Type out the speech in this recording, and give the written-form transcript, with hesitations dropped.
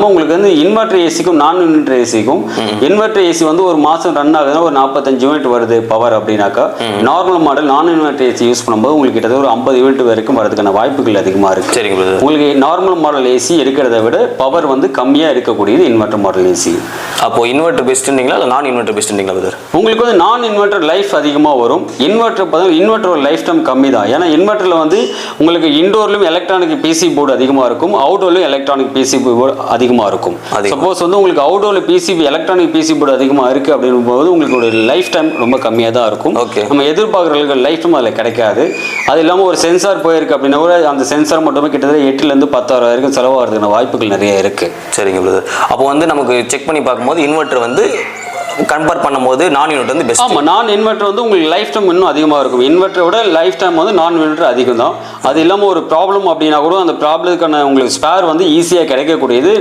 உங்களுக்கு வந்து இன்வெர்டர் ஏசிக்கும் நான் இன்வெர்டர் ஏசிக்கும் இன்வெர்டர் ஏசி வந்து ஒரு மாசம் ரன் ஆகுதுன்னா ஒரு 45 யூனிட் வருது பவர் அப்படின்னாக்கா நார்மல் மாடல் நான் இன்வெர்டர் ஏசி யூஸ் பண்ணும்போது உங்களுக்கு கிட்டத்தட்ட ஒரு 50 யூனிட் வரைக்கும் வரதுக்கான வாய்ப்புகள் அதிகமாக இருக்கு. சரிங்க. உங்களுக்கு நார்மல் மாடல் ஏசி எடுக்கிறத விட பவர் வந்து கம்மியாக இருக்கக்கூடியது இன்வெர்டர் மாடல் ஏசி. அப்போ இன்வெர்டர் பெஸ்ட்ன்றீங்களா இல்லை நான் இன்வெர்டர் பெஸ்ட்ன்றீங்களா பிரதர்? உங்களுக்கு வந்து நான் இன்வெர்டர் லைஃப் அதிகமாக வரும். இன்வெர்டர் லைஃப் டைம் கம்மி தான். ஏன்னா இன்வெர்டரில் வந்து உங்களுக்கு இன்டோர்லையும் எலக்ட்ரானிக் பிசி போர்டு அதிகமாக இருக்கும், அவுட்டோர்லையும் எலக்ட்ரானிக் பிசி போர்டு அதிகமாக இருக்கும். சப்போஸ் வந்து உங்களுக்கு அவுட்டோர்ல பிசிபி எலக்ட்ரானிக் பிசி போர்டு அதிகமாக இருக்குது அப்படின்னும் போது உங்களுக்கு லைஃப் டைம் ரொம்ப கம்மியாக தான் இருக்கும். நம்ம எதிர்பார்க்குற லைஃப் டைம் அதில் கிடைக்காது. அது இல்லாமல் ஒரு சென்சார் போயிருக்கு அப்படின்னா கூட அந்த சென்சார் மட்டுமே கிட்டத்தட்ட 8,000 to 10,000 வரைக்கும் செலவாகிறதுக்கான வாய்ப்புகள் நிறைய இருக்குது. சரிங்க பிரதர். அப்போ வந்து நமக்கு செக் பண்ணி பார்க்கும்போது இன்வெர்டர் வந்து கம்பேர் பண்ணும்போது நான் இன்வெர்டர் வந்து பெஸ்ட். ஆமாம், நான் இன்வெர்டர் வந்து உங்களுக்கு லைஃப் டைம் இன்னும் அதிகமாக இருக்கும். இன்வெர்டரோட லைஃப் டைம் வந்து நான் இன்வெர்டர் அதிகம் தான். அது இல்லாமல் ஒரு ப்ராப்ளம் அப்படின்னா கூட அந்த ப்ராப்ளத்துக்கான உங்களுக்கு ஸ்பேர் வந்து ஈஸியாக கிடைக்கக்கூடியது